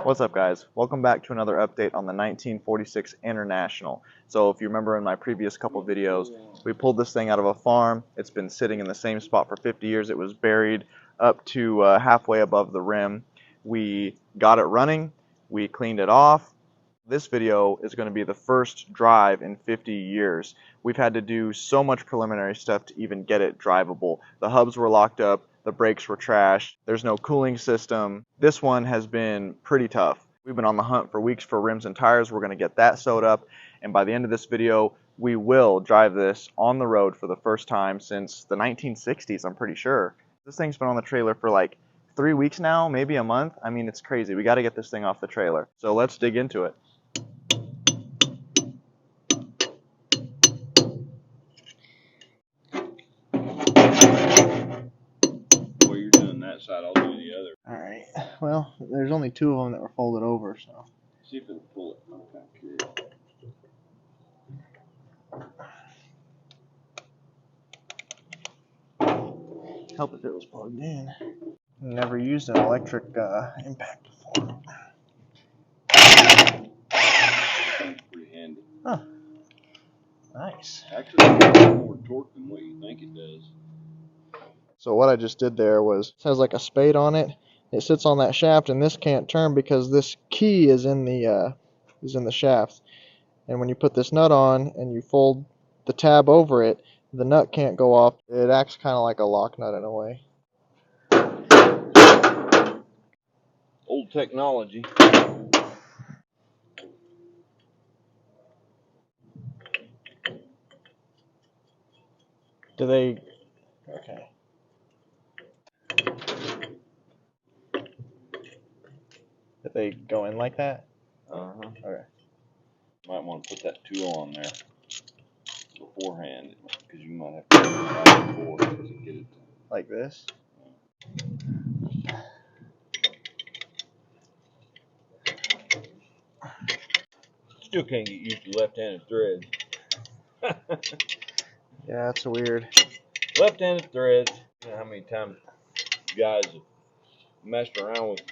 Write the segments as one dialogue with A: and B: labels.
A: What's up, guys? Welcome back to another update on the 1946 International. So if you remember in my previous couple videos, we pulled this thing out of a farm. It's been sitting in the same spot for 50 years. It was buried up to halfway above the rim. We got it running. We cleaned it off. This video is going to be the first drive in 50 years. We've had to do so much preliminary stuff to even get it drivable. The hubs were locked up. The brakes were trashed. There's no cooling system. This one has been pretty tough. We've been on the hunt for weeks for rims and tires. We're going to get that sewed up, and by the end of this video, we will drive this on the road for the first time since the 1960s, I'm pretty sure. This thing's been on the trailer for like 3 weeks now, maybe a month. I mean, it's crazy. We got to get this thing off the trailer. So let's dig into it.
B: Side, I'll do the other.
A: Alright, well, there's only two of them that were folded over, so.
B: See if it'll pull it. I'm kind of curious.
A: Help if it was plugged in. Never used an electric impact before.
B: Pretty handy.
A: Huh. Nice.
B: Actually, it has more torque than what you think it does.
A: So what I just did there was, it has like a spade on it. It sits on that shaft, and this can't turn because this key is in the shaft. And when you put this nut on and you fold the tab over it, the nut can't go off. It acts kind of like a lock nut in a way.
B: Old technology.
A: Do they? Okay. Did they go in like that? Okay.
B: Might want to put that tool on there beforehand, because you might have to go back and forth to get it.
A: Like this?
B: Still can't get used to left-handed threads.
A: Yeah, that's weird.
B: Left-handed threads. You know how many times guys have messed around with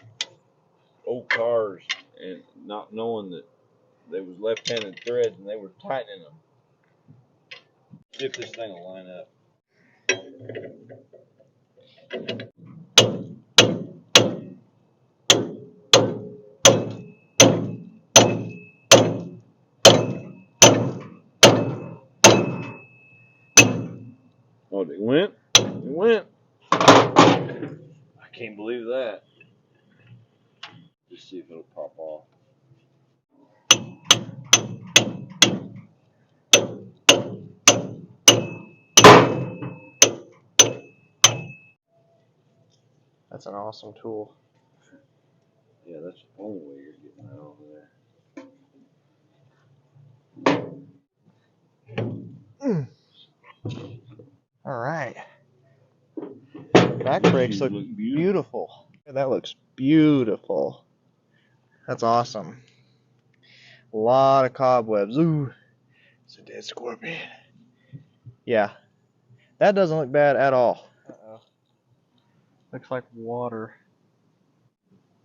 B: old cars and not knowing that there was left-handed threads and they were tightening them. See if this thing will line up. Oh, it went? It went. I can't believe that. Just see if it'll pop off.
A: That's an awesome tool.
B: Yeah, that's the only way you're getting that over there.
A: All right. Back brakes look beautiful. That looks beautiful. That's awesome. A lot of cobwebs. Ooh, it's a dead scorpion. Yeah, that doesn't look bad at all. Uh-oh. Looks like water.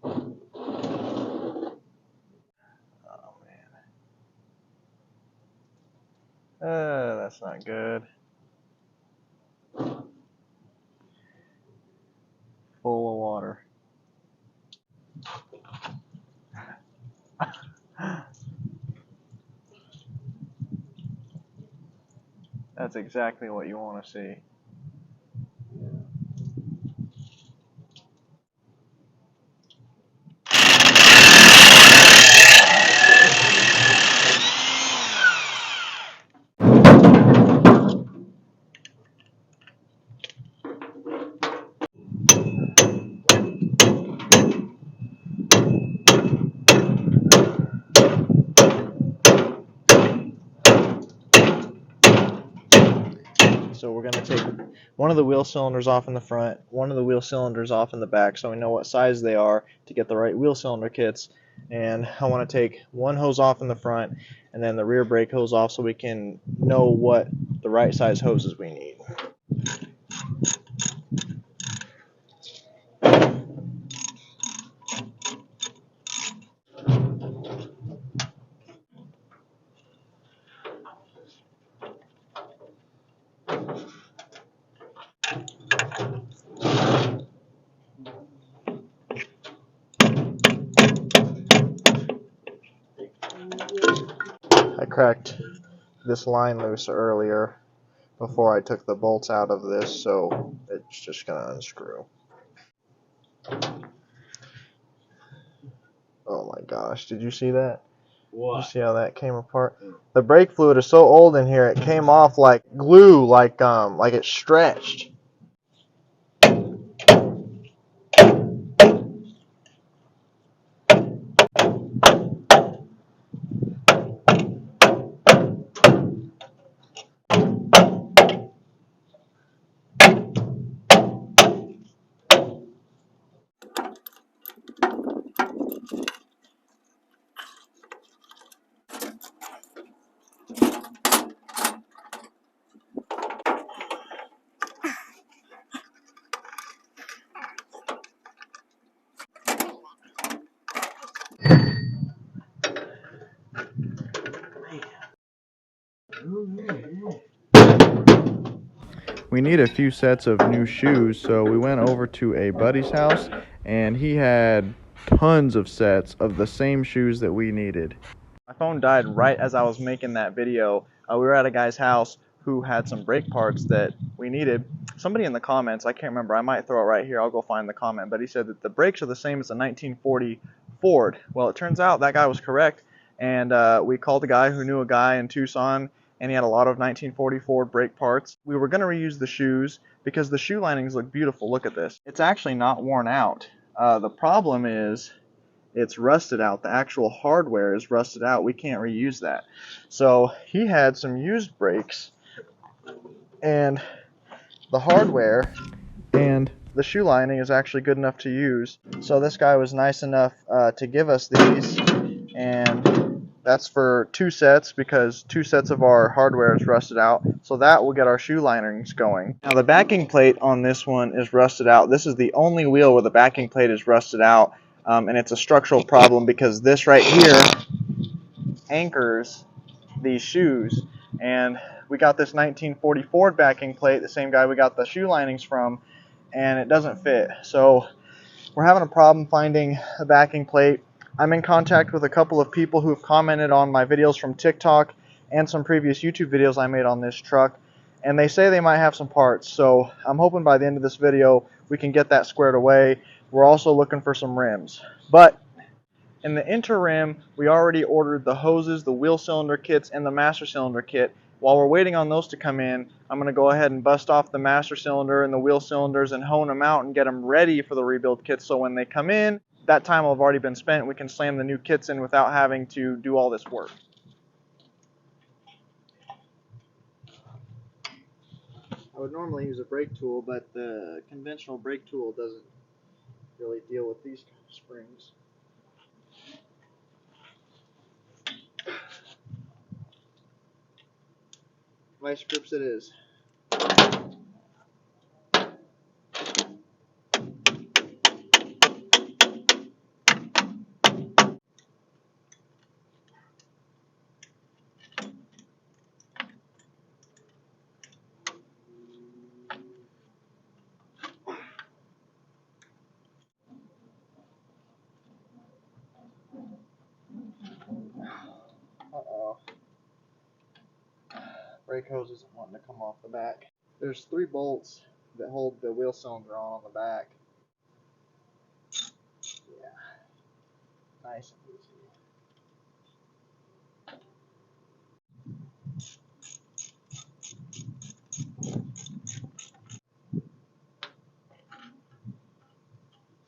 A: Oh man. That's not good. Full of water. That's exactly what you want to see. So we're going to take one of the wheel cylinders off in the front, one of the wheel cylinders off in the back, so we know what size they are to get the right wheel cylinder kits. And I want to take one hose off in the front and then the rear brake hose off so we can know what the right size hoses we need. cracked this line loose earlier before I took the bolts out of this, so it's just gonna unscrew. Oh my gosh, did you see that?
B: What?
A: Did you see how that came apart? The brake fluid is so old in here, it came off like glue, like it stretched. We need a few sets of new shoes, so we went over to a buddy's house, and he had tons of sets of the same shoes that we needed. My phone died right as I was making that video. We were at a guy's house who had some brake parts that we needed. Somebody in the comments, I can't remember, I might throw it right here, I'll go find the comment, but he said that the brakes are the same as a 1940 Ford. Well, it turns out that guy was correct, and we called a guy who knew a guy in Tucson, and he had a lot of 1940 Ford brake parts. We were going to reuse the shoes because the shoe linings look beautiful. Look at this. It's actually not worn out. The problem is it's rusted out. The actual hardware is rusted out. We can't reuse that. So he had some used brakes, and the hardware and the shoe lining is actually good enough to use. So this guy was nice enough to give us these, and that's for 2 sets because 2 sets of our hardware is rusted out. So that will get our shoe linings going. Now the backing plate on this one is rusted out. This is the only wheel where the backing plate is rusted out, and it's a structural problem because this right here anchors these shoes. And we got this 1940 Ford backing plate, the same guy we got the shoe linings from, and it doesn't fit. So we're having a problem finding a backing plate. I'm in contact with a couple of people who have commented on my videos from TikTok and some previous YouTube videos I made on this truck, and they say they might have some parts. So I'm hoping by the end of this video we can get that squared away. We're also looking for some rims. But in the interim, we already ordered the hoses, the wheel cylinder kits, and the master cylinder kit. While we're waiting on those to come in, I'm going to go ahead and bust off the master cylinder and the wheel cylinders and hone them out and get them ready for the rebuild kits, so when they come in, that time will have already been spent. We can slam the new kits in without having to do all this work. I would normally use a brake tool, but the conventional brake tool doesn't really deal with these kind of springs. Vice grips it is. Uh-oh. Brake hose isn't wanting to come off the back. There's 3 bolts that hold the wheel cylinder on the back. Yeah, nice and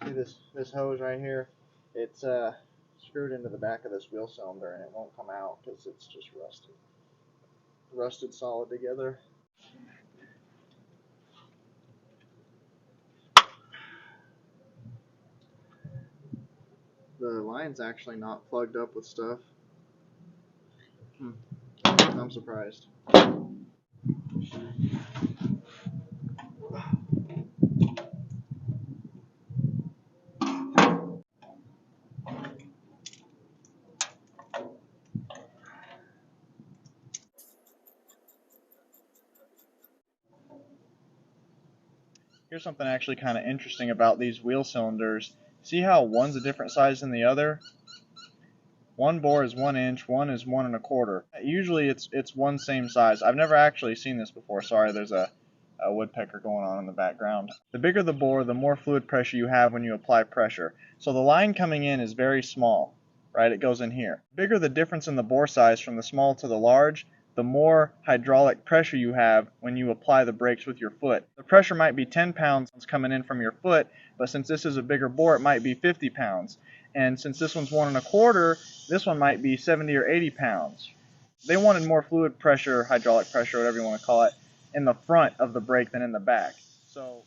A: easy. See this hose right here? It's screwed into the back of this wheel cylinder, and it won't come out because it's just rusted solid together. The line's actually not plugged up with stuff. I'm surprised. Here's something actually kind of interesting about these wheel cylinders. See how one's a different size than the other? One bore is 1 inch, one is 1 1/4. Usually it's one same size. I've never actually seen this before. Sorry, there's a woodpecker going on in the background. The bigger the bore, the more fluid pressure you have when you apply pressure. So the line coming in is very small, right? It goes in here. The bigger the difference in the bore size from the small to the large, the more hydraulic pressure you have when you apply the brakes with your foot. The pressure might be 10 pounds coming in from your foot, but since this is a bigger bore, it might be 50 pounds. And since this one's 1 1/4, this one might be 70 or 80 pounds. They wanted more fluid pressure, hydraulic pressure, whatever you want to call it, in the front of the brake than in the back. So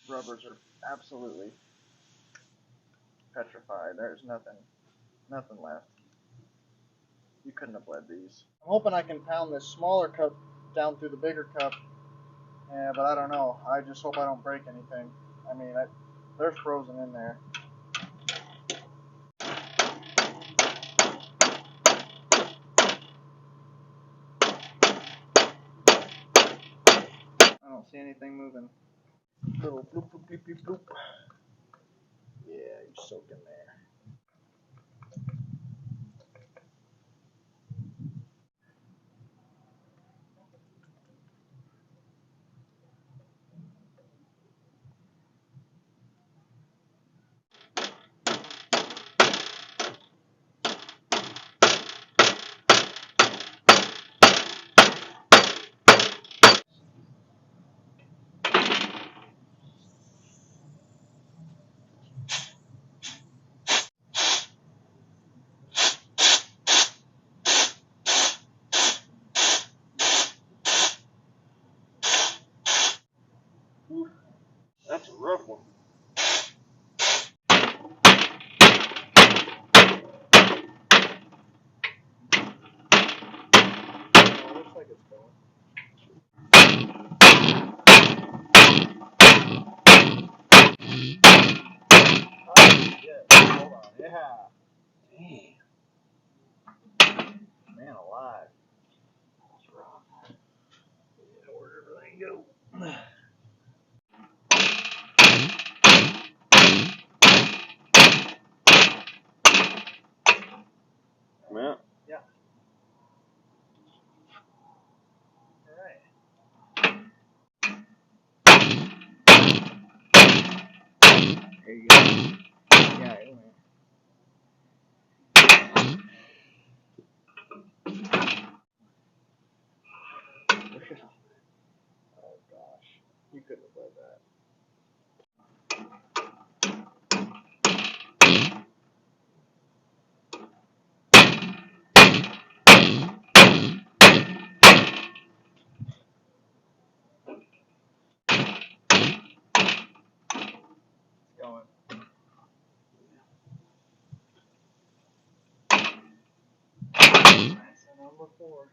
A: rubbers are absolutely petrified. There's nothing left. You couldn't have bled these. I'm hoping I can pound this smaller cup down through the bigger cup, but I don't know. I just hope I don't break anything. I mean, they're frozen in there. I don't see anything moving. Little bloop bloop bloop bloop bloop. Yeah, you're soaking there. That's a rough one. Oh, looks like it's going. Oh, shit. Hold on. Yeah. Damn. Man alive. That's rough. Yeah, where'd everything go?
B: Yeah.
A: Yeah. All right. There you go. Yeah, anyway. Oh gosh. You couldn't have led that. It's going. That's a number 4.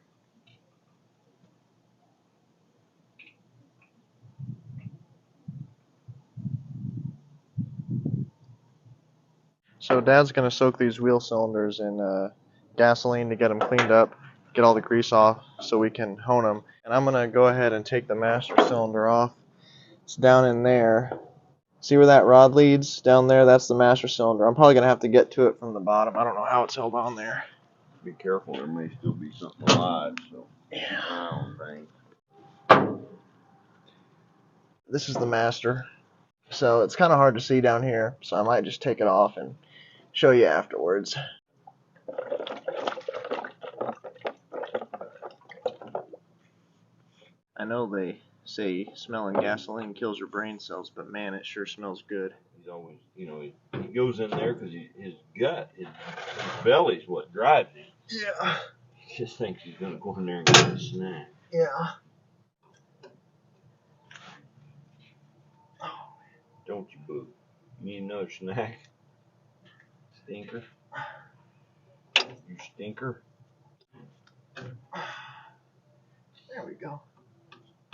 A: So Dad's going to soak these wheel cylinders in gasoline to get them cleaned up, get all the grease off so we can hone them. And I'm going to go ahead and take the master cylinder off. It's down in there. See where that rod leads? Down there, that's the master cylinder. I'm probably going to have to get to it from the bottom. I don't know how it's held on there.
B: Be careful, there may still be something alive, so
A: Yeah.
B: I don't think.
A: This is the master. So it's kind of hard to see down here, so I might just take it off and show you afterwards. I know they say smelling gasoline kills your brain cells, but man, it sure smells good.
B: He's always, he goes in there because his gut, his belly's what drives him.
A: Yeah.
B: He just thinks he's going to go in there and get a snack.
A: Yeah.
B: Don't you, boo? You need another snack? Stinker? You stinker?
A: There we go.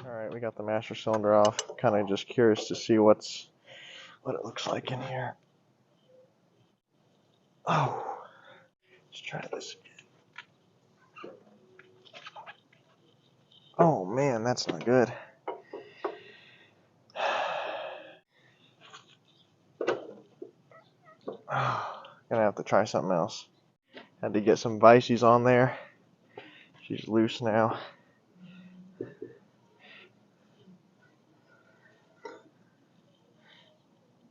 A: Alright, we got the master cylinder off. Kind of just curious to see what it looks like in here. Oh, let's try this again. Oh man, that's not good. Gonna have to try something else. Had to get some vices on there. She's loose now.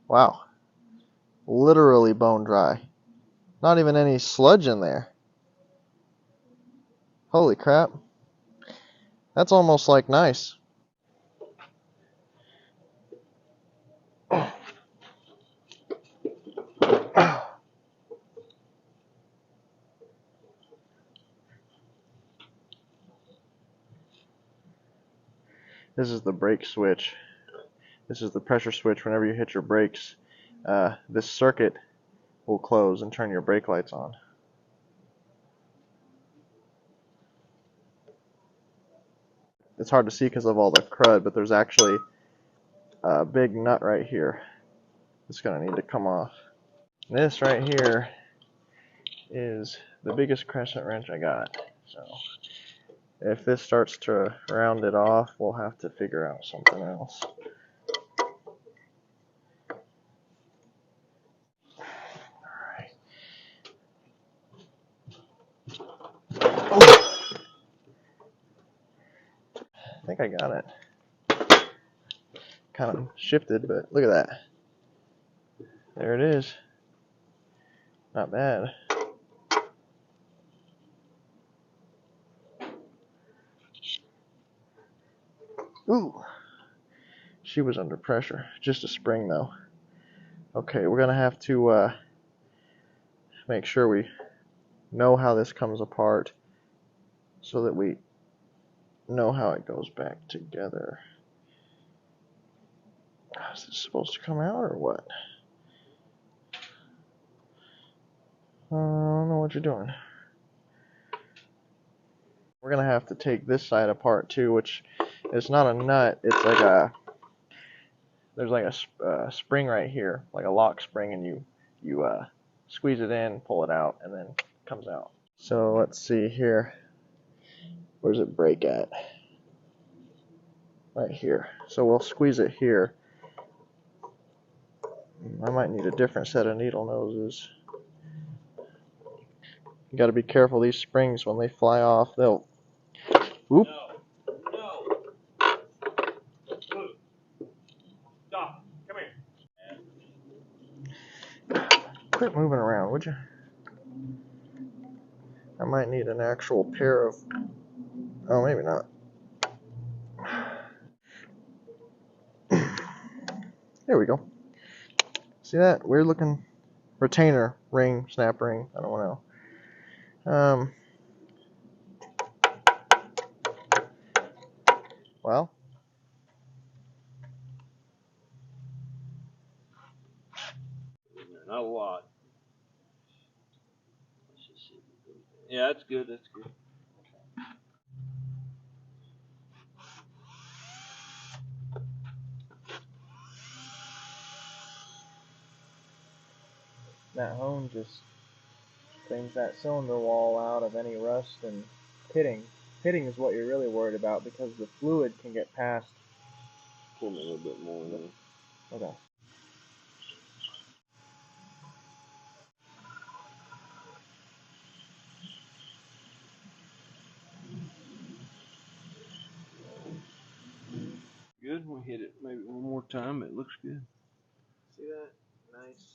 A: Wow. Literally bone dry. Not even any sludge in there. Holy crap. That's almost like nice. This is the brake switch. This is the pressure switch. Whenever you hit your brakes, this circuit will close and turn your brake lights on. It's hard to see because of all the crud, but there's actually a big nut right here. It's going to need to come off. This right here is the biggest crescent wrench I got. So if this starts to round it off, we'll have to figure out something else. I think I got it. Kind of shifted, but look at that. There it is. Not bad. Ooh. She was under pressure. Just a spring though. Okay, we're going to have to make sure we know how this comes apart so that we know how it goes back together. Is this supposed to come out or what? I don't know what you're doing. We're going to have to take this side apart too, which is not a nut. It's like there's like a spring right here, like a lock spring, and you squeeze it in, pull it out, and then it comes out. So let's see here. Where's it break at? Right here. So we'll squeeze it here. I might need a different set of needle noses. You got to be careful. These springs, when they fly off, they'll. Oop.
B: No. Stop. Come here.
A: Quit moving around, would you? I might need an actual pair of. Oh, maybe not. There we go. See that? Weird looking retainer ring, snap ring. I don't know. Well.
B: Not a lot. Yeah, that's good. That's good.
A: That hone just cleans that cylinder wall out of any rust and pitting. Pitting is what you're really worried about because the fluid can get past.
B: Pull me a little bit more.
A: Okay.
B: Good. We'll hit it maybe one more time. It looks good.
A: See that? Nice.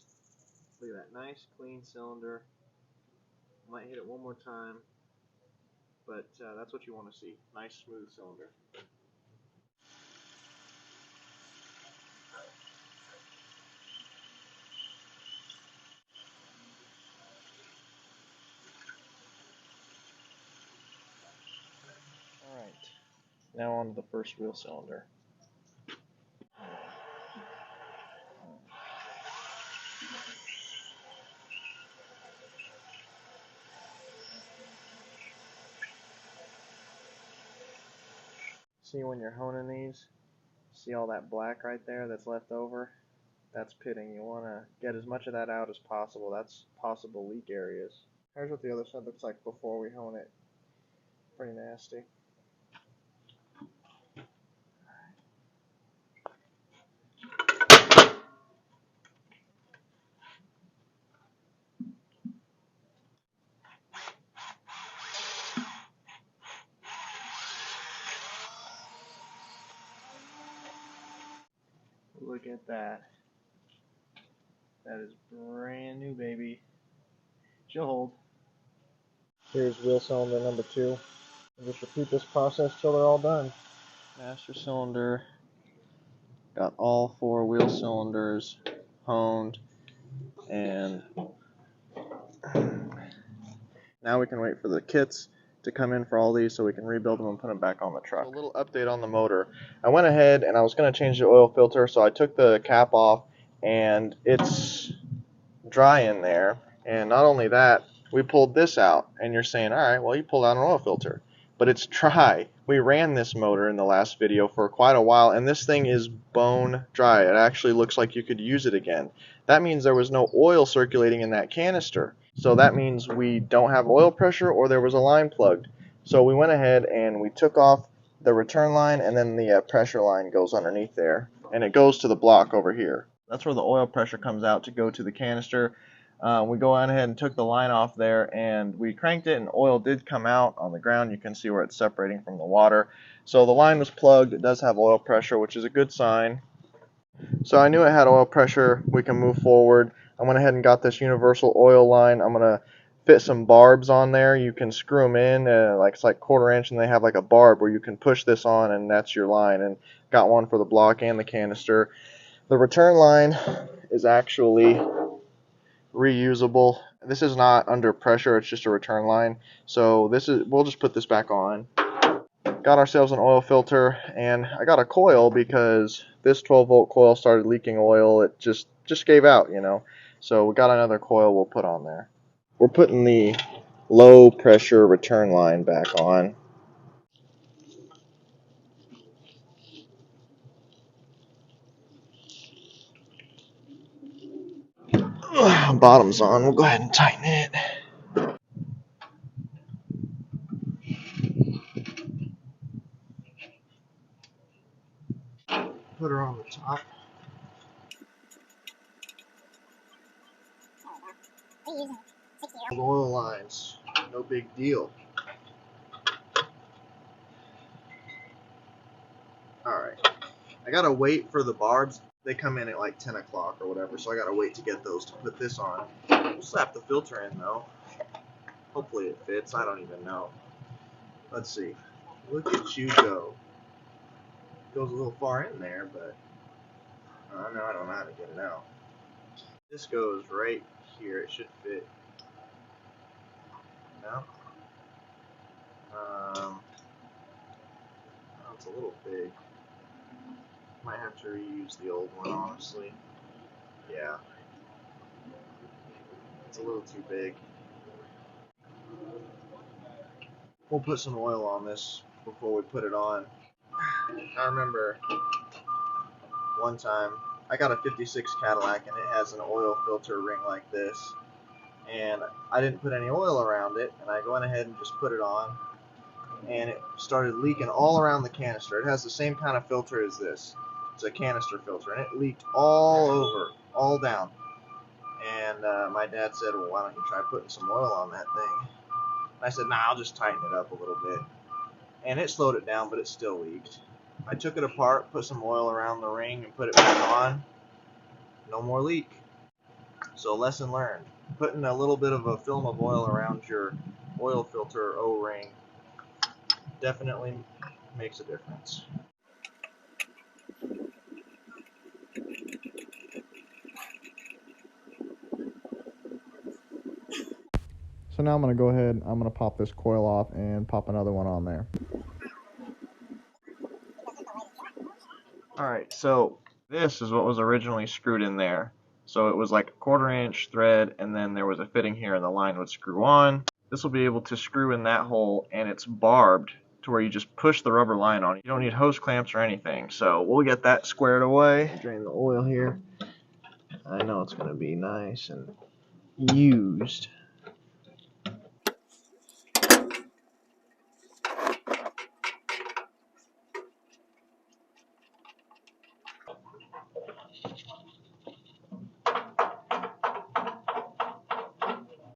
A: Look at that. Nice, clean cylinder. Might hit it one more time, but that's what you want to see. Nice, smooth cylinder. Alright. Now on to the first wheel cylinder. See when you're honing these, see all that black right there that's left over? That's pitting. You want to get as much of that out as possible. That's possible leak areas. Here's what the other side looks like before we hone it. Pretty nasty. Look at that. That is brand new, baby. She'll hold. Here's wheel cylinder number 2. And just repeat this process till they're all done. Master cylinder. Got all 4 wheel cylinders honed, and now we can wait for the kits to come in for all these so we can rebuild them and put them back on the truck. So a little update on the motor. I went ahead and I was going to change the oil filter, so I took the cap off and it's dry in there. And not only that, we pulled this out, and you're saying, alright, well, you pulled out an oil filter, but it's dry. We ran this motor in the last video for quite a while, and this thing is bone dry. It actually looks like you could use it again. That means there was no oil circulating in that canister. So that means we don't have oil pressure, or there was a line plugged. So we went ahead and we took off the return line, and then the pressure line goes underneath there, and it goes to the block over here. That's where the oil pressure comes out to go to the canister. We go on ahead and took the line off there, and we cranked it, and oil did come out on the ground. You can see where it's separating from the water. So the line was plugged. It does have oil pressure, which is a good sign. So I knew it had oil pressure. We can move forward. I went ahead and got this universal oil line. I'm going to fit some barbs on there. You can screw them in, it's like 1/4 inch, and they have like a barb where you can push this on, and that's your line. And got one for the block and the canister. The return line is actually reusable. This is not under pressure, it's just a return line. So we'll just put this back on. Got ourselves an oil filter, and I got a coil because this 12-volt coil started leaking oil. It just gave out, you know. So we got another coil we'll put on there. We're putting the low pressure return line back on. Bottom's on. We'll go ahead and tighten it. Put her on the top. Oil lines, no big deal. Alright, I gotta wait for the barbs. They come in at like 10 o'clock or whatever, so I gotta wait to get those to put this on. We'll slap the filter in though. Hopefully it fits, I don't even know. Let's see. Look at you go. Goes a little far in there, but no, I don't know how to get it out. This goes right here, it should fit. No? Oh, it's a little big. Might have to reuse the old one, honestly. Yeah. It's a little too big. We'll put some oil on this before we put it on. I remember one time I got a 56 Cadillac and it has an oil filter ring like this, and I didn't put any oil around it, and I went ahead and just put it on, and it started leaking all around the canister. It has the same kind of filter as this. It's a canister filter, and it leaked all over, all down. And my dad said, well, why don't you try putting some oil on that thing? And I said, nah, I'll just tighten it up a little bit. And it slowed it down, but it still leaked. I took it apart, put some oil around the ring, and put it back on. No more leak. So lesson learned. Putting a little bit of a film of oil around your oil filter O-ring definitely makes a difference. So now I'm going to go ahead, I'm going to pop this coil off and pop another one on there. Alright, so this is what was originally screwed in there. So it was like a 1/4 inch thread, and then there was a fitting here and the line would screw on. This will be able to screw in that hole, and it's barbed to where you just push the rubber line on. You don't need hose clamps or anything. So we'll get that squared away. Drain the oil here. I know it's going to be nice and used.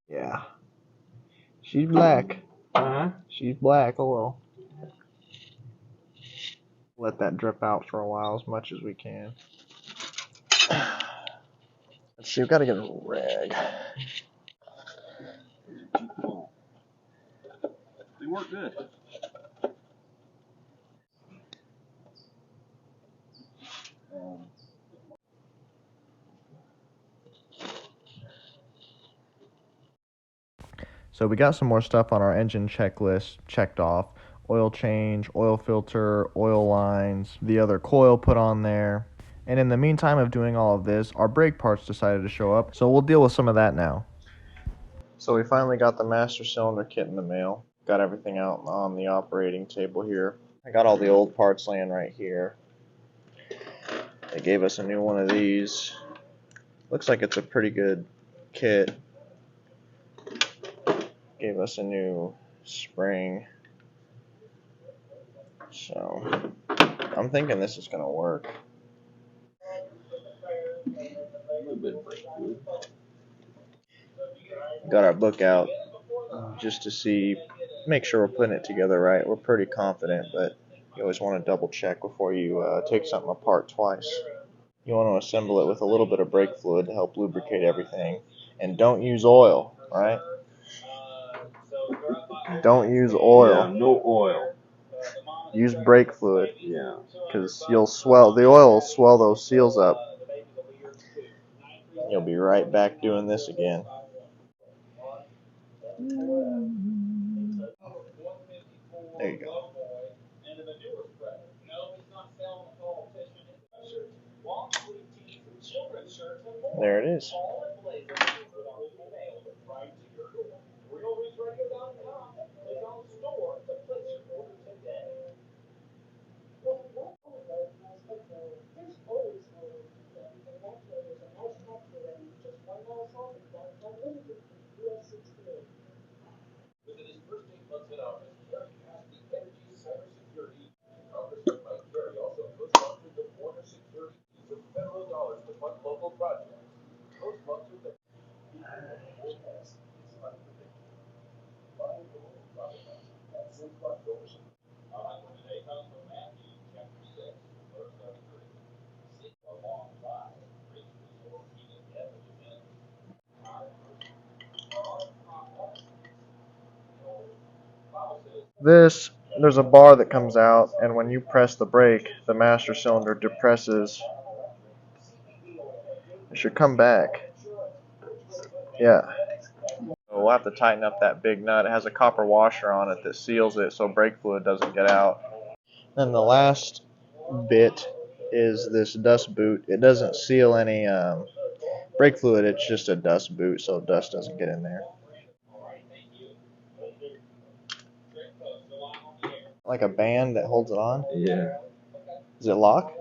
A: Yeah. She's black. She's black oil. Let that drip out for a while as much as we can. Let's see, we've got to get a rag.
B: They work good.
A: So we got some more stuff on our engine checklist checked off. Oil change, oil filter, oil lines, the other coil put on there. And in the meantime of doing all of this, our brake parts decided to show up, so we'll deal with some of that now. So we finally got the master cylinder kit in the mail. Got everything out on the operating table here. I got all the old parts laying right here. They gave us a new one of these. Looks like it's a pretty good kit. Gave us a new spring. So I'm thinking this is gonna work. Got our book out just to see, make sure we're putting it together right. We're pretty confident, but you always want to double check before you take something apart twice. You want to assemble it with a little bit of brake fluid to help lubricate everything. And don't use oil, right? Don't use oil.
B: Yeah, no oil.
A: Use brake fluid.
B: Yeah.
A: Because you'll swell, the oil will swell those seals up. You'll be right back doing this again. There you go. There it is. There's a bar that comes out, and when you press the brake, the master cylinder depresses. It should come back. Yeah. So we'll have to tighten up that big nut. It has a copper washer on it that seals it so brake fluid doesn't get out. Then the last bit is this dust boot. It doesn't seal any brake fluid, it's just a dust boot so dust doesn't get in there. Like a band that holds it on?
B: Yeah.
A: Does it lock?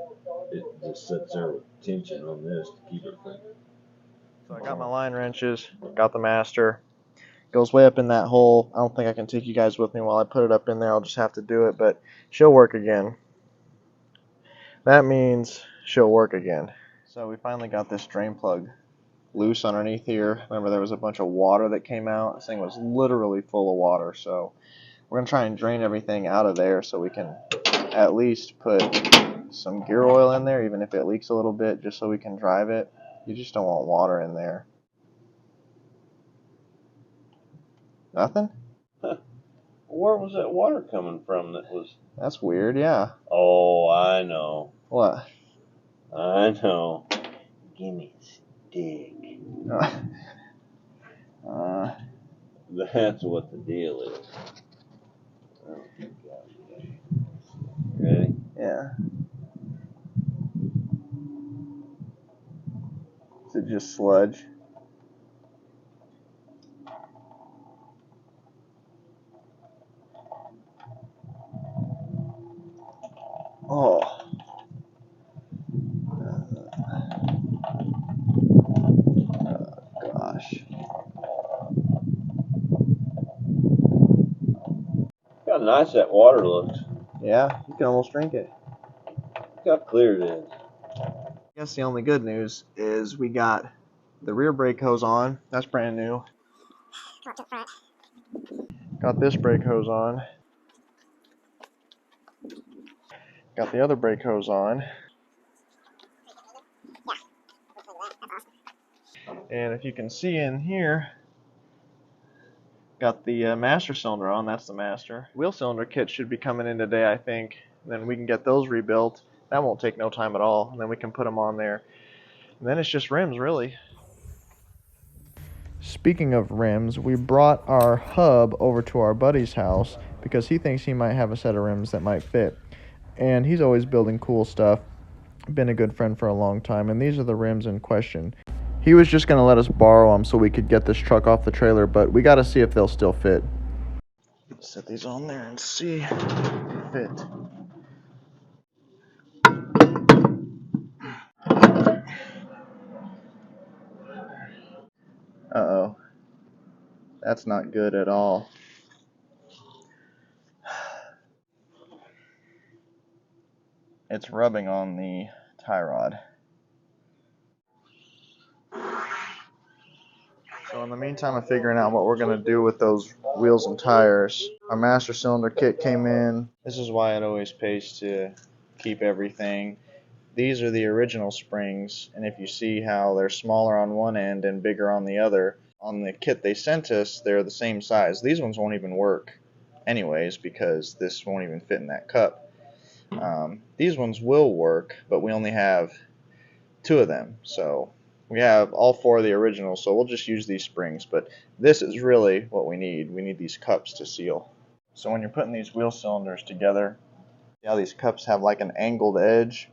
B: It just sits there with tension on this to keep it from.
A: So I got my line wrenches, got the master. Goes way up in that hole. I don't think I can take you guys with me while I put it up in there. I'll just have to do it, but she'll work again. That means she'll work again. So we finally got this drain plug loose underneath here. Remember there was a bunch of water that came out. This thing was literally full of water, so we're going to try and drain everything out of there so we can at least put some gear oil in there, even if it leaks a little bit, just so we can drive it. You just don't want water in there. Nothing?
B: Where was that water coming from that was...
A: That's weird, yeah.
B: Oh, I know.
A: What?
B: I know. Give me a stick. That's what the deal is. Ready?
A: Yeah. Is it just sludge? Oh. Gosh.
B: Look how nice that water looks.
A: Yeah, you can almost drink it.
B: Look how clear it is.
A: I guess the only good news is we got the rear brake hose on. That's brand new. Got this brake hose on. Got the other brake hose on. And if you can see in here, got the master cylinder on. That's the master. Wheel cylinder kit should be coming in today, I think. Then we can get those rebuilt. That won't take no time at all. And then we can put them on there. And then it's just rims, really. Speaking of rims, we brought our hub over to our buddy's house because he thinks he might have a set of rims that might fit. And he's always building cool stuff. Been a good friend for a long time. And these are the rims in question. He was just going to let us borrow them so we could get this truck off the trailer, but we got to see if they'll still fit. Set these on there and see if they fit. Uh-oh. That's not good at all. It's rubbing on the tie rod. So in the meantime of figuring out what we're going to do with those wheels and tires, our master cylinder kit came in. This is why it always pays to keep everything. These are the original springs, and if you see how they're smaller on one end and bigger on the other, on the kit they sent us, they're the same size. These ones won't even work anyways because this won't even fit in that cup. These ones will work, but we only have 2 of them. So we have all 4 of the originals, so we'll just use these springs. But this is really what we need. We need these cups to seal. So when you're putting these wheel cylinders together, see how these cups have like an angled edge?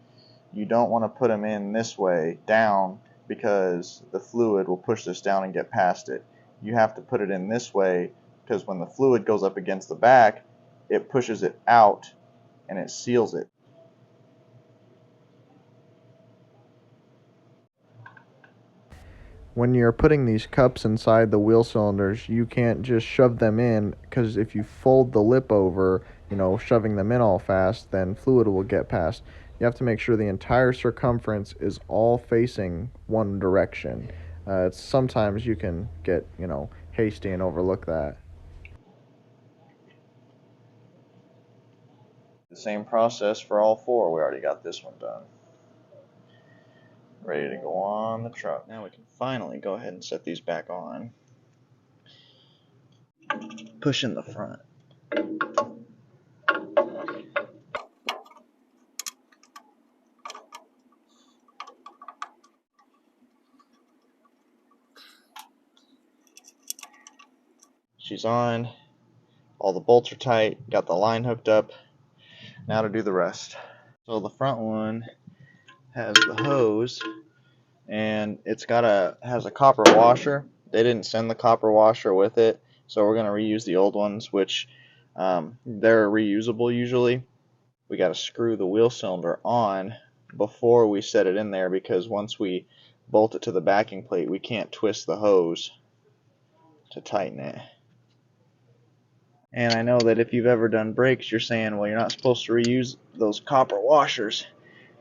A: You don't want to put them in this way down because the fluid will push this down and get past it. You have to put it in this way because when the fluid goes up against the back, it pushes it out and it seals it. When you're putting these cups inside the wheel cylinders, you can't just shove them in because if you fold the lip over, shoving them in all fast, then fluid will get past. You have to make sure the entire circumference is all facing one direction. Sometimes you can get, hasty and overlook that. The same process for all 4. We already got this one done. Ready to go on the truck. Now we can finally go ahead and set these back on. Push in the front. She's on. All the bolts are tight. Got the line hooked up. Now to do the rest. So the front one has the hose, and it's has a copper washer. They didn't send the copper washer with it, so we're gonna reuse the old ones, which they're reusable usually. We got to screw the wheel cylinder on before we set it in there because once we bolt it to the backing plate, we can't twist the hose to tighten it. And I know that if you've ever done brakes, you're saying, well, you're not supposed to reuse those copper washers.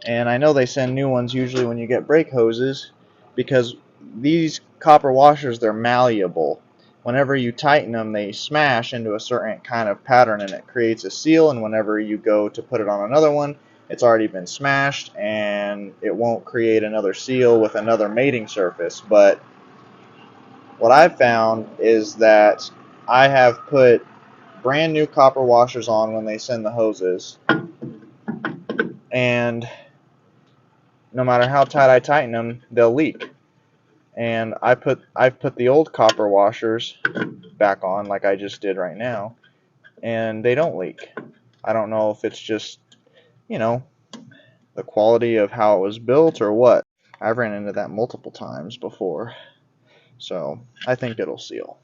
A: And I know they send new ones usually when you get brake hoses because these copper washers, they're malleable. Whenever you tighten them, they smash into a certain kind of pattern and it creates a seal, and whenever you go to put it on another one, it's already been smashed and it won't create another seal with another mating surface. But what I've found is that I have put brand new copper washers on when they send the hoses, and no matter how tight I tighten them, they'll leak. And I've put the old copper washers back on like I just did right now, and they don't leak. I don't know if it's just, the quality of how it was built or what. I've ran into that multiple times before, so I think it'll seal.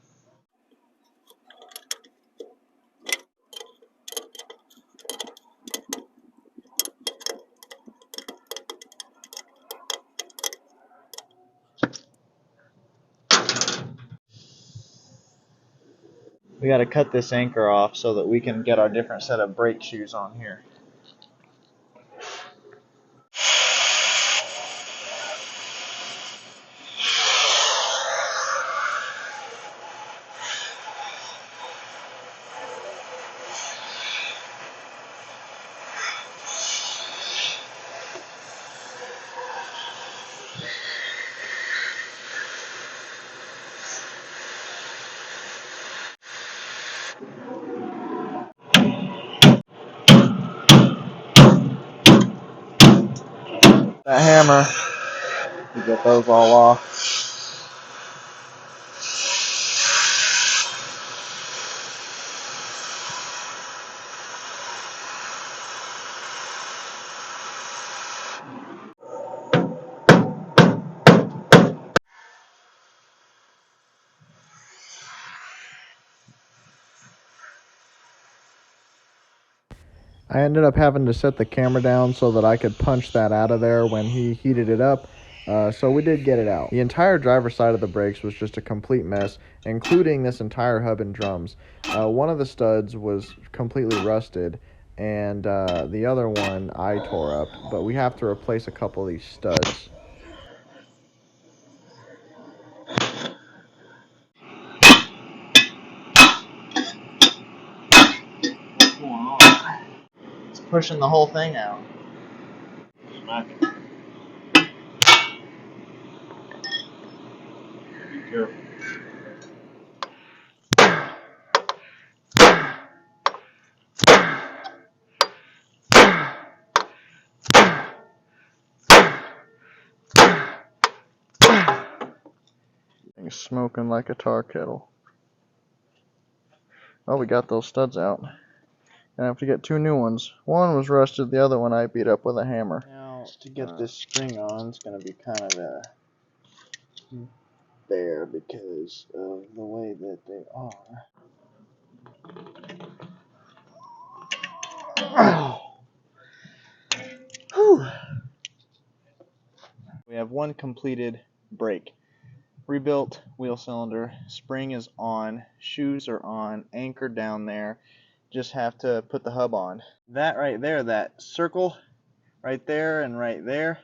A: We got to cut this anchor off so that we can get our different set of brake shoes on here. That hammer, we get those all off. I ended up having to set the camera down so that I could punch that out of there when he heated it up. So we did get it out. The entire driver's side of the brakes was just a complete mess, including this entire hub and drums. One of the studs was completely rusted, and the other one I tore up, but we have to replace a couple of these studs. What's going on? It's pushing the whole thing out.
B: Smack it. Be careful.
A: Thing's smoking like a tar kettle. Well, we got those studs out. Gonna have to get 2 new ones. One was rusted, the other one I beat up with a hammer. Now, to get this spring on, it's gonna be kind of a bear because of the way that they are. We have one completed brake. Rebuilt wheel cylinder, spring is on, shoes are on, anchor down there. Just have to put the hub on. That right there, that circle right there and right there,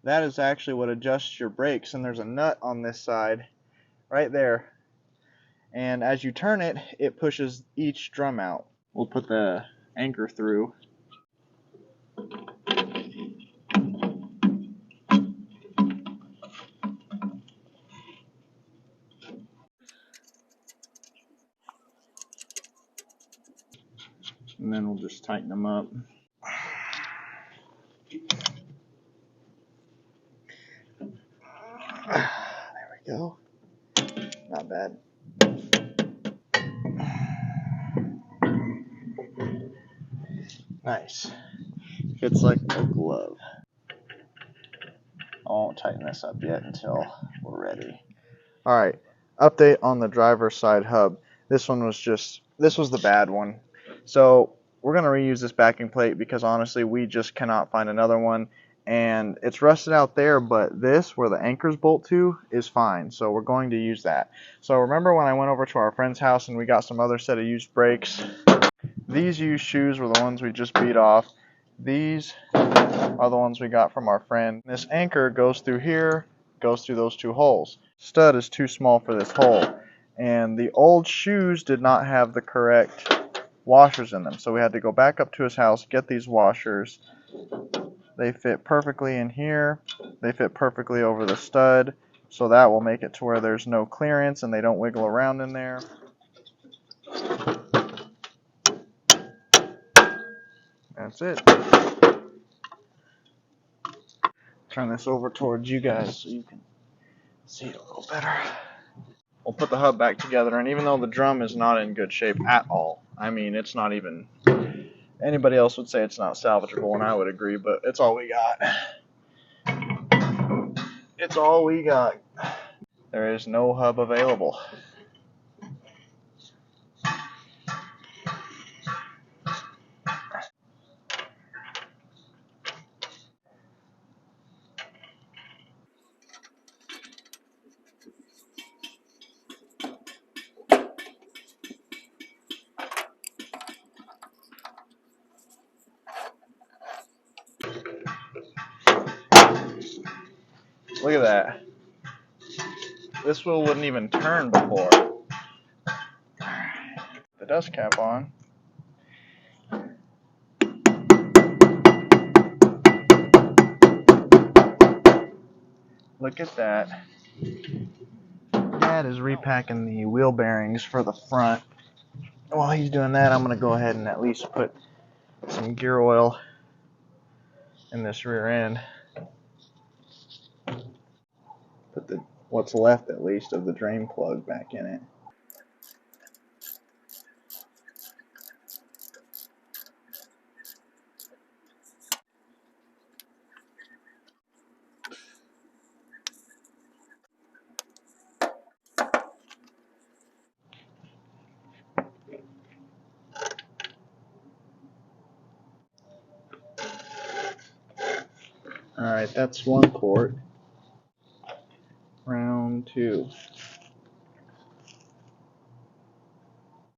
A: that is actually what adjusts your brakes, and there's a nut on this side right there, and as you turn it, it pushes each drum out. We'll put the anchor through. And then we'll just tighten them up. There we go. Not bad. Nice. Fits like a glove. I won't tighten this up yet until we're ready. Alright, update on the driver's side hub. This was the bad one. So we're going to reuse this backing plate because honestly we just cannot find another one. And it's rusted out there, but this, where the anchors bolt to, is fine. So we're going to use that. So remember when I went over to our friend's house and we got some other set of used brakes? These used shoes were the ones we just beat off. These are the ones we got from our friend. This anchor goes through here, goes through those 2 holes. Stud is too small for this hole. And the old shoes did not have the correct washers in them. So we had to go back up to his house, get these washers. They fit perfectly in here. They fit perfectly over the stud. So that will make it to where there's no clearance and they don't wiggle around in there. That's it. Turn this over towards you guys so you can see it a little better. We'll put the hub back together, and even though the drum is not in good shape at all, I mean, it's not even, anybody else would say it's not salvageable, and I would agree, but it's all we got. It's all we got. There is no hub available. Look at that. This wheel wouldn't even turn before. The dust cap on. Look at that. Dad is repacking the wheel bearings for the front. While he's doing that, I'm going to go ahead and at least put some gear oil in this rear end. what's left at least of the drain plug back in it. Alright, that's one quart. Round two.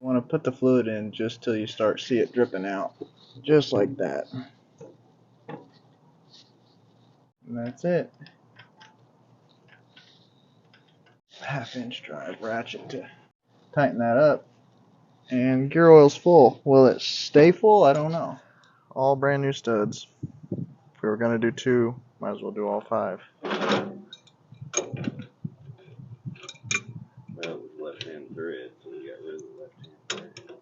A: You want to put the fluid in just till you start see it dripping out. Just like that. And that's it. Half-inch drive ratchet to tighten that up. And gear oil's full. Will it stay full? I don't know. All brand new studs. If we were going to do two, might as well do all five.
B: Well, it was left-hand thread, so we got rid of the left-hand thread.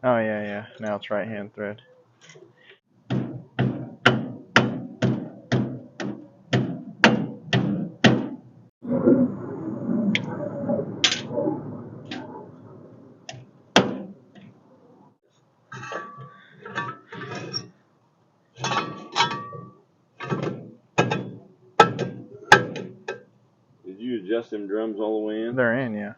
A: Oh, yeah. Now it's right-hand thread.
B: Did you adjust them drums all the way in?
A: They're in, yeah.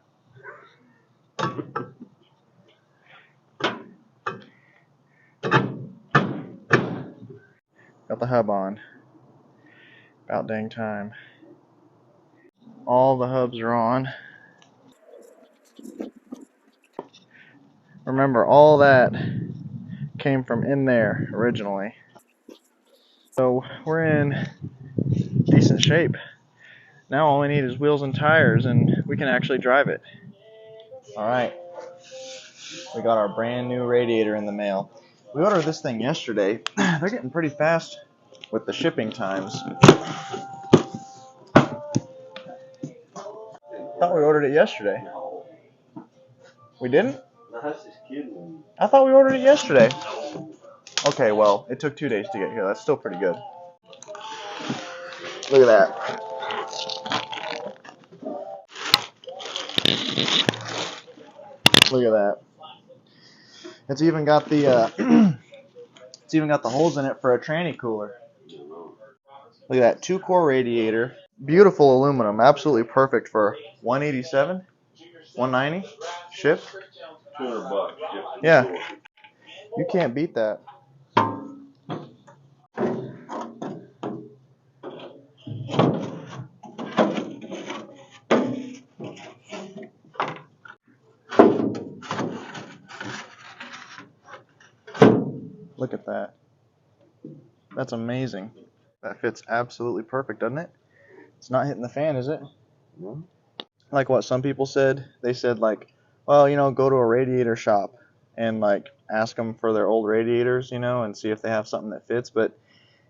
A: Got the hub on. About dang time. All the hubs are on. Remember, all that came from in there originally. So we're in decent shape. Now all we need is wheels and tires and we can actually drive it. Alright, we got our brand new radiator in the mail. We ordered this thing yesterday. They're getting pretty fast with the shipping times. Thought we ordered it yesterday. We didn't?
B: No, that's just kidding.
A: I thought we ordered it yesterday. Okay, well, it took 2 days to get here. That's still pretty good. Look at that. Look at that. It's even got the it's even got the holes in it for a tranny cooler. Look at that, 2-core radiator. Beautiful aluminum, absolutely perfect for $187, $190 shipped.
B: $200 shipped.
A: Yeah, you can't beat that. Look at that. That's amazing. That fits absolutely perfect, doesn't it? It's not hitting the fan, is it?
B: No.
A: Like what some people said. They said like, well, go to a radiator shop and like ask them for their old radiators, and see if they have something that fits. But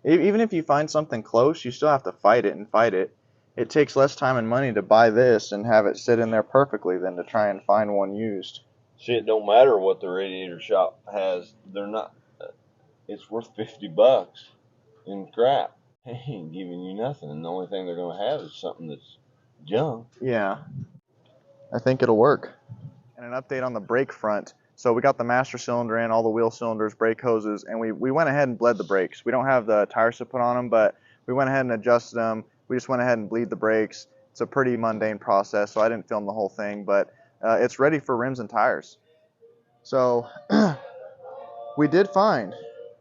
A: even if you find something close, you still have to fight it and fight it. It takes less time and money to buy this and have it sit in there perfectly than to try and find one used.
B: See, it don't matter what the radiator shop has. They're not. It's worth $50 in crap. They ain't giving you nothing, and the only thing they're gonna have is something that's junk.
A: Yeah, I think it'll work. And an update on the brake front. So we got the master cylinder in, all the wheel cylinders, brake hoses, and we went ahead and bled the brakes. We don't have the tires to put on them, but we went ahead and adjusted them. We just went ahead and bleed the brakes. It's a pretty mundane process, so I didn't film the whole thing, but it's ready for rims and tires. So we did find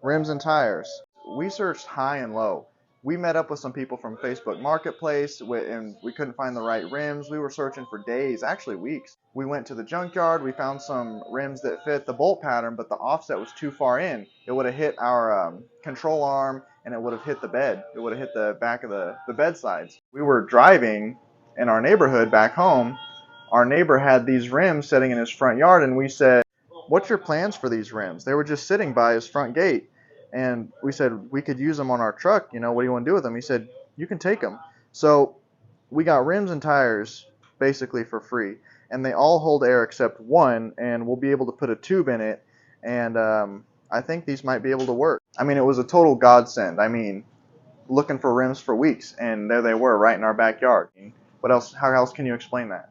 A: rims and tires. We searched high and low. We met up with some people from Facebook Marketplace, and we couldn't find the right rims. We were searching for days, actually weeks. We went to the junkyard. We found some rims that fit the bolt pattern, but the offset was too far in. It would have hit our control arm, and it would have hit the bed. It would have hit the back of the bed sides. We were driving in our neighborhood back home. Our neighbor had these rims sitting in his front yard, and we said, "What's your plans for these rims?" They were just sitting by his front gate. And we said, we could use them on our truck. What do you want to do with them? He said, you can take them. So we got rims and tires basically for free. And they all hold air except one. And we'll be able to put a tube in it. And I think these might be able to work. I mean, it was a total godsend. I mean, looking for rims for weeks. And there they were right in our backyard. What else? How else can you explain that?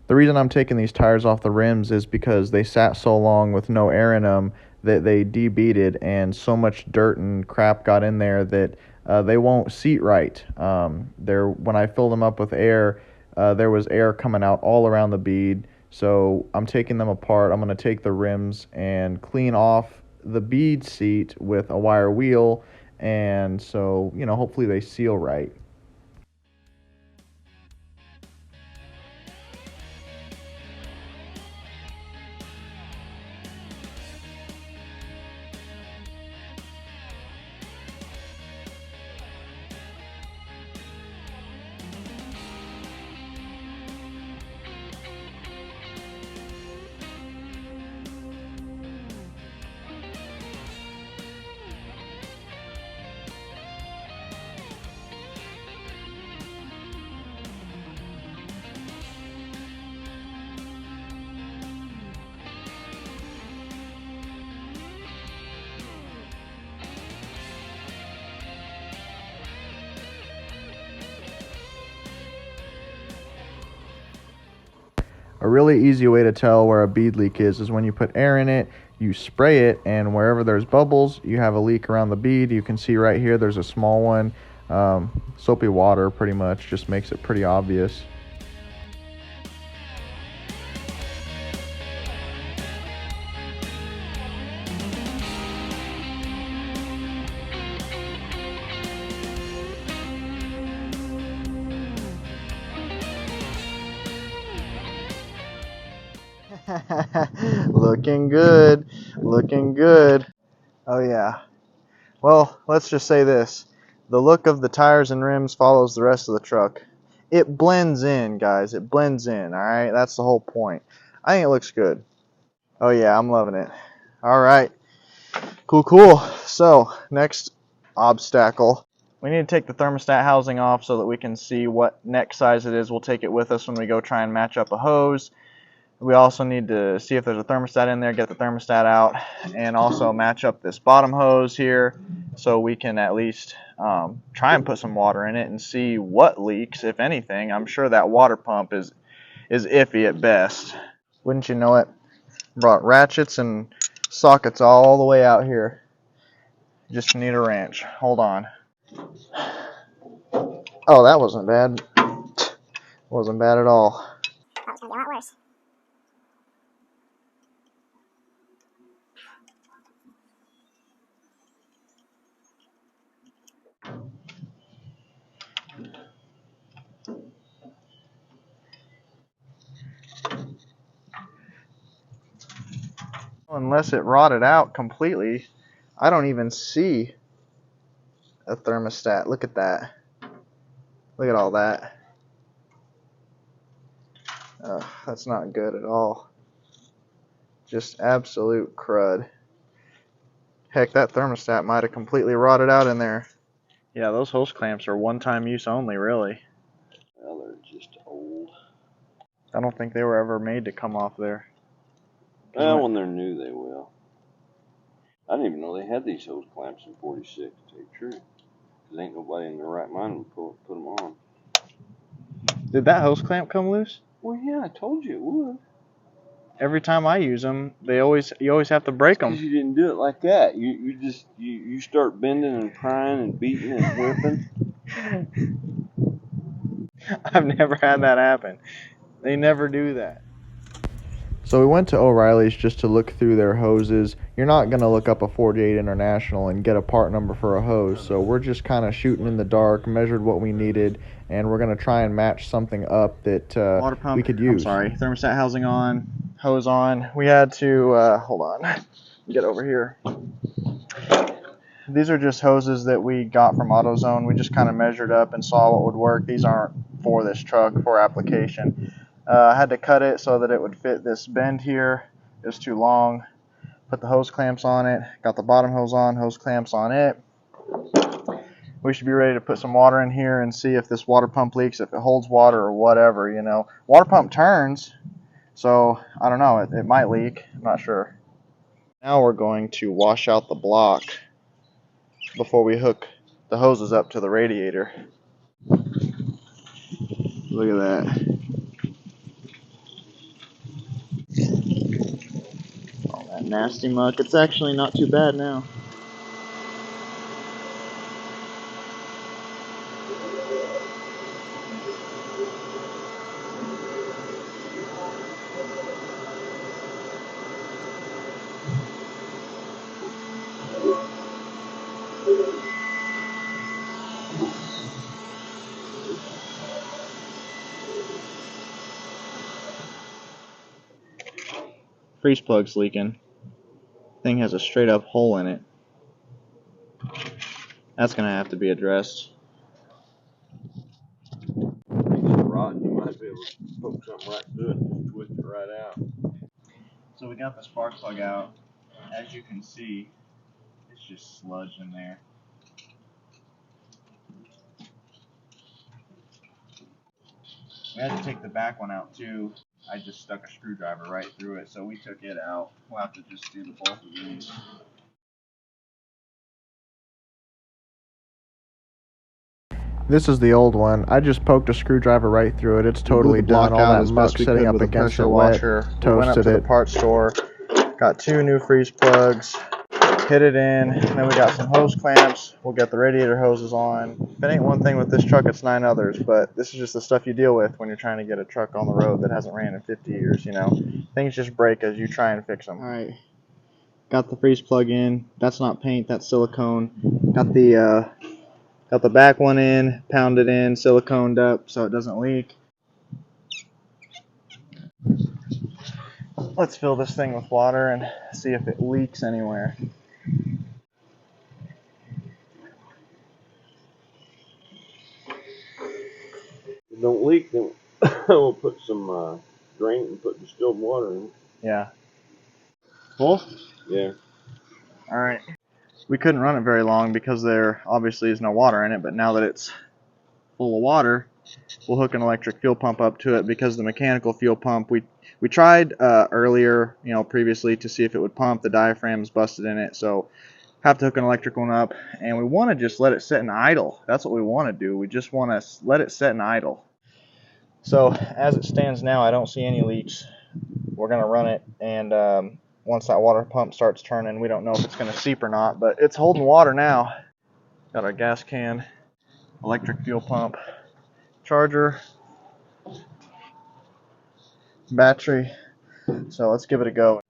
A: The reason I'm taking these tires off the rims is because they sat so long with no air in them that they debeaded, and so much dirt and crap got in there that they won't seat right. When I filled them up with air, there was air coming out all around the bead. So I'm taking them apart. I'm going to take the rims and clean off the bead seat with a wire wheel, and so hopefully they seal right. A really easy way to tell where a bead leak is when you put air in it, you spray it, and wherever there's bubbles, you have a leak around the bead. You can see right here there's a small one. Soapy water pretty much just makes it pretty obvious. Looking good, looking good. Oh yeah. Well, let's just say this. The look of the tires and rims follows the rest of the truck. It blends in, guys. It blends in, all right? That's the whole point. I think it looks good. Oh yeah, I'm loving it. All right. Cool, cool. So, next obstacle. We need to take the thermostat housing off so that we can see what neck size it is. We'll take it with us when we go try and match up a hose. We also need to see if there's a thermostat in there, get the thermostat out, and also match up this bottom hose here so we can at least try and put some water in it and see what leaks, if anything. I'm sure that water pump is iffy at best. Wouldn't you know it? Brought ratchets and sockets all the way out here. Just need a wrench. Hold on. Oh, that wasn't bad. Wasn't bad at all.
C: That was going to be a lot worse.
A: Unless it rotted out completely, I don't even see a thermostat. Look at that. Look at all that. That's not good at all. Just absolute crud. Heck, that thermostat might have completely rotted out in there. Yeah, those hose clamps are one-time use only, really.
B: Well, they're just old.
A: I don't think they were ever made to come off there.
B: Well, when they're new, they will. I didn't even know they had these hose clamps in 46, to tell you the truth. Because ain't nobody in their right mind would put them on.
A: Did that hose clamp come loose?
B: Well, yeah, I told you it would.
A: Every time I use them, you always have to break them.
B: Because you didn't do it like that. You start bending and prying and beating and whipping.
A: I've never had that happen. They never do that. So we went to O'Reilly's just to look through their hoses. You're not going to look up a 48 International and get a part number for a hose. So we're just kind of shooting in the dark, measured what we needed, and we're going to try and match something up that water pump, we could use. I'm sorry, thermostat housing on, hose on. We had to, hold on, get over here. These are just hoses that we got from AutoZone. We just kind of measured up and saw what would work. These aren't for this truck, for application. I had to cut it so that it would fit this bend here. It was too long. Put the hose clamps on it. Got the bottom hose on, hose clamps on it. We should be ready to put some water in here and see if this water pump leaks, if it holds water or whatever, you know. Water pump turns, so I don't know. It might leak. I'm not sure. Now we're going to wash out the block before we hook the hoses up to the radiator. Look at that. All that nasty muck. It's actually not too bad now. Freeze plug's leaking. Thing has a straight up hole in it. That's gonna have to be addressed.
B: Rotten, you might be able to poke something right through it and twist it right out.
A: So we got the spark plug out. As you can see, it's just sludge in there. We had to take the back one out too. I just stuck a screwdriver right through it, so we took it out. We'll have to just do the both of these. This is the old one. I just poked a screwdriver right through it. It's totally done. All that muck sitting up against it wet. Toasted went up to the parts store, got 2 new freeze plugs, hit it in, and then we got some hose clamps. We'll get the radiator hoses on. If it ain't one thing with this truck, it's 9 others, but this is just the stuff you deal with when you're trying to get a truck on the road that hasn't ran in 50 years, you know. Things just break as you try and fix them. Alright, got the freeze plug in. That's not paint, that's silicone. Got the back one in, pounded in, siliconed up so it doesn't leak. Let's fill this thing with water and see if it leaks anywhere.
B: If it don't leak, then we'll put some drain and put distilled water in.
A: Yeah. Full?
B: Yeah.
A: Alright. We couldn't run it very long because there obviously is no water in it, but now that it's full of water, we'll hook an electric fuel pump up to it because the mechanical fuel pump, we tried earlier, you know, previously to see if it would pump. The diaphragm's busted in it, so have to hook an electric one up, and we want to just let it sit and idle. That's what we want to do. We just want to let it sit and idle. So as it stands now, I don't see any leaks. We're going to run it, and once that water pump starts turning, we don't know if it's going to seep or not, but it's holding water now. Got our gas can, electric fuel pump, charger, battery. So let's give it a go.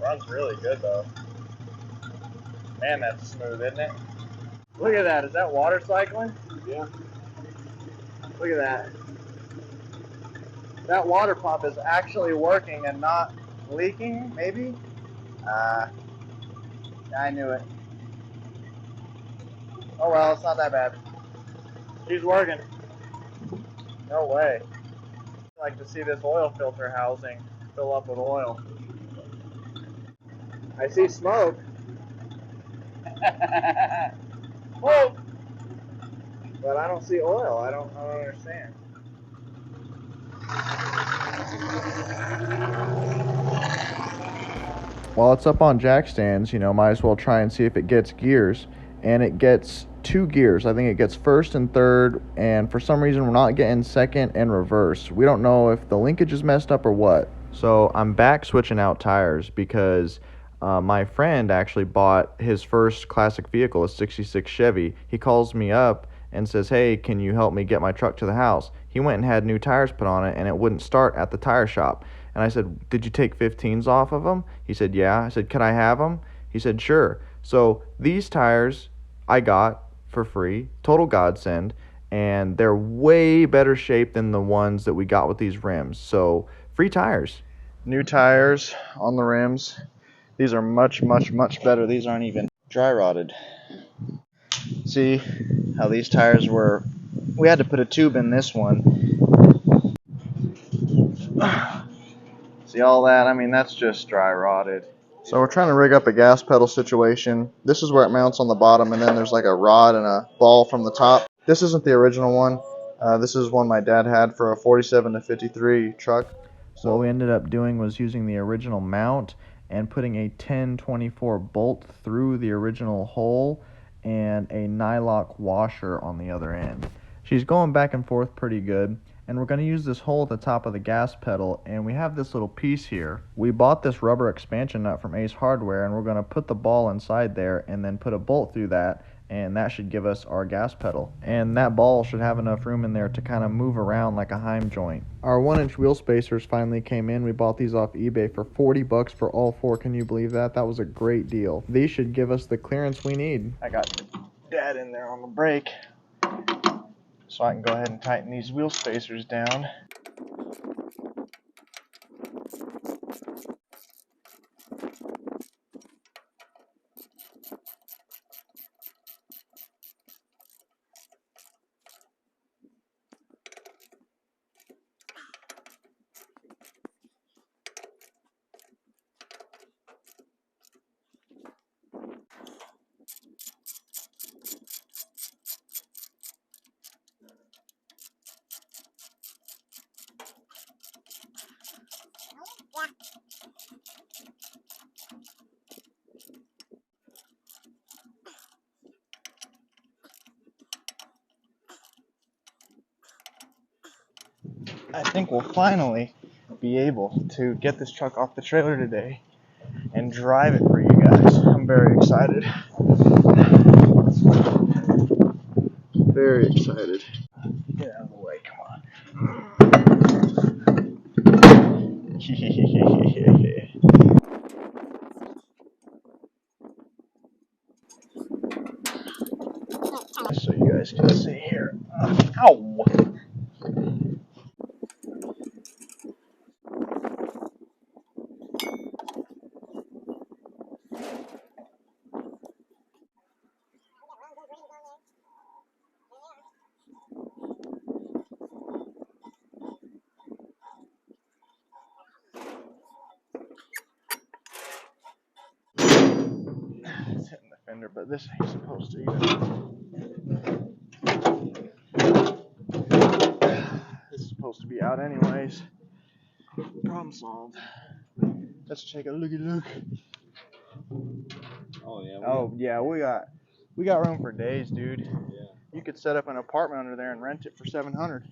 A: Runs really good though. Man, that's smooth, isn't it? Look at that. Is that water cycling?
B: Yeah.
A: Look at that. That water pump is actually working and not leaking, maybe? I knew it. Oh well, it's not that bad. She's working. No way. I'd like to see this oil filter housing fill up with oil. I see smoke. Smoke! But I don't see oil. I don't understand. While it's up on jack stands, you know, might as well try and see if it gets gears. And it gets 2 gears. I think it gets first and third, and for some reason we're not getting second and reverse. We don't know if the linkage is messed up or what. So I'm back switching out tires because my friend actually bought his first classic vehicle, a 66 Chevy. He calls me up and says, hey, can you help me get my truck to the house? He went and had new tires put on it, and it wouldn't start at the tire shop. And I said, did you take 15s off of them? He said, yeah. I said, could I have them? He said, sure. So these tires I got for free, total godsend, and they're way better shape than the ones that we got with these rims. So free tires. New tires on the rims. These are much, much, much better. These aren't even dry rotted. See how these tires were, we had to put a tube in this one. See all that? I mean, that's just dry rotted. So we're trying to rig up a gas pedal situation. This is where it mounts on the bottom, and then there's like a rod and a ball from the top. This isn't the original one. This is one my dad had for a 47 to 53 truck. So what we ended up doing was using the original mount and putting a 1024 bolt through the original hole and a nylock washer on the other end. She's going back and forth pretty good, and we're going to use this hole at the top of the gas pedal, and we have this little piece here. We bought this rubber expansion nut from Ace Hardware, and we're going to put the ball inside there and then put a bolt through that, and that should give us our gas pedal. And that ball should have enough room in there to kind of move around like a Heim joint. Our 1-inch wheel spacers finally came in. We bought these off eBay for 40 bucks for all four. Can you believe that? That was a great deal. These should give us the clearance we need. I got Dad in there on the brake, so I can go ahead and tighten these wheel spacers down. I think we'll finally be able to get this truck off the trailer today and drive it for you guys. I'm very excited. Very excited. Get out of the way, come on. So you guys can see here. Ow! It's hitting the fender, but this ain't supposed to either. This is supposed to be out anyways. Problem solved. Let's take a looky look.
B: Oh yeah.
A: We got room for days, dude.
B: Yeah.
A: You could set up an apartment under there and rent it for $700.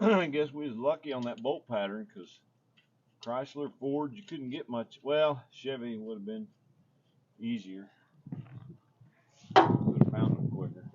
B: I guess we was lucky on that bolt pattern, because Chrysler, Ford, you couldn't get much. Well, Chevy would have been easier. Would have found them quicker.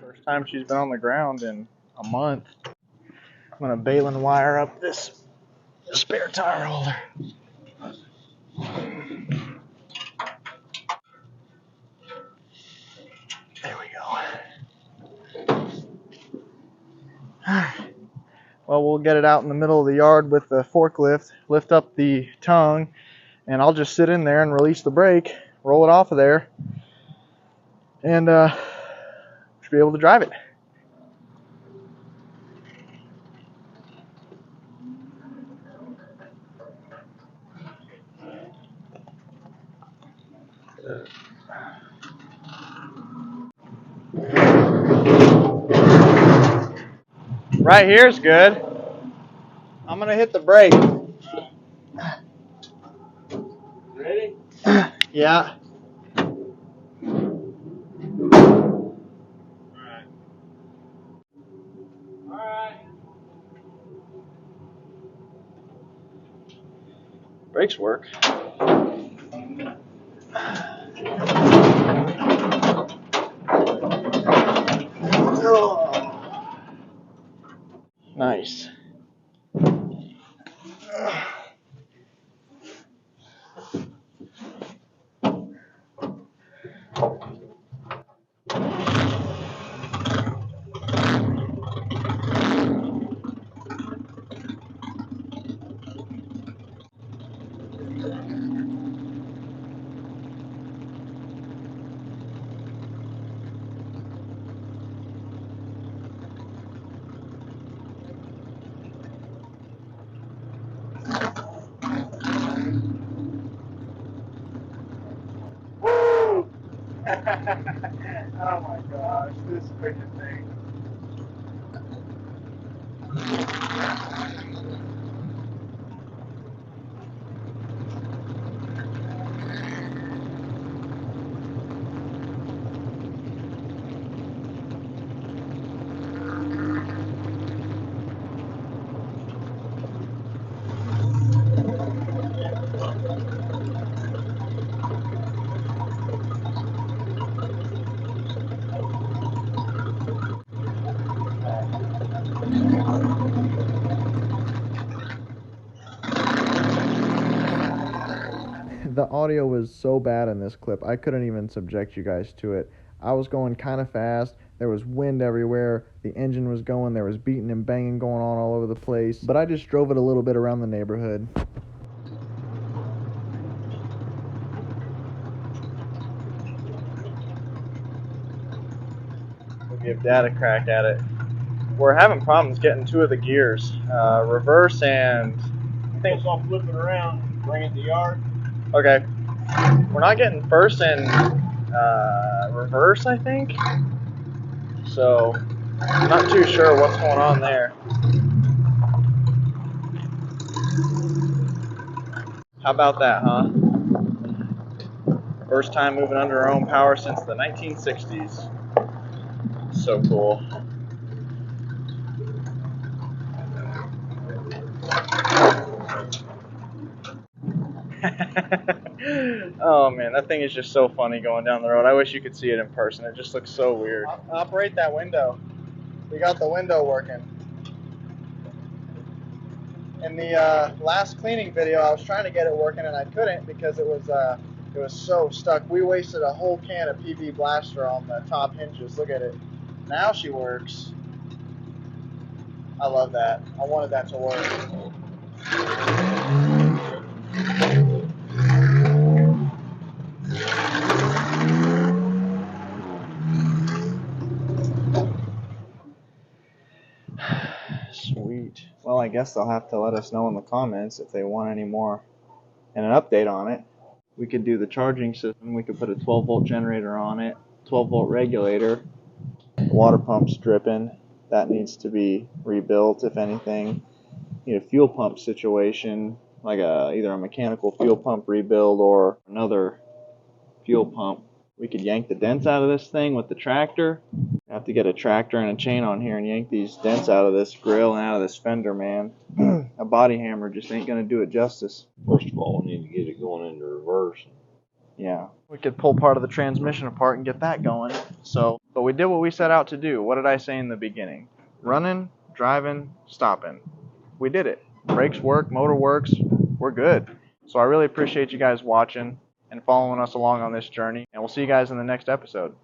A: First time she's been on the ground in a month. I'm gonna bail and wire up this spare tire holder. There we go. Well, we'll get it out in the middle of the yard with the forklift, lift up the tongue, and I'll just sit in there and release the brake, roll it off of there, and should be able to drive it. Right here's good. I'm gonna hit the brake.
B: Ready?
A: Yeah.
B: Alright.
A: Brakes work. Nice. Oh my gosh, this freaking thing. The audio was so bad in this clip, I couldn't even subject you guys to it. I was going kind of fast, there was wind everywhere, the engine was going, there was beating and banging going on all over the place, but I just drove it a little bit around the neighborhood. We'll give Dad a crack at it. We're having problems getting two of the gears, reverse and...
B: I think I'll flip it around and bring it in the yard.
A: Okay. We're not getting first and reverse, I think. So, I'm not too sure what's going on there. How about that, huh? First time moving under our own power since the 1960s. So cool. Oh man, that thing is just so funny going down the road. I wish you could see it in person. It just looks so weird. Operate that window. We got the window working. In the last cleaning video, I was trying to get it working and I couldn't because it was so stuck. We wasted a whole can of PV Blaster on the top hinges. Look at it. Now she works. I love that. I wanted that to work. Sweet. Well, I guess they'll have to let us know in the comments if they want any more and an update on it. We could do the charging system. We could put a 12-volt generator on it, 12-volt regulator. The water pump's dripping. That needs to be rebuilt, if anything. Need a fuel pump situation, like either a mechanical fuel pump rebuild or another fuel pump. We could yank the dents out of this thing with the tractor. Have to get a tractor and a chain on here and yank these dents out of this grill and out of this fender, man. A body hammer just ain't gonna do it justice.
B: First of all, we need to get it going into reverse.
A: Yeah, we could pull part of the transmission apart and get that going. But we did what we set out to do. What did I say in the beginning? Running, driving, stopping. We did it. Brakes work, motor works, we're good. So I really appreciate you guys watching and following us along on this journey, and we'll see you guys in the next episode.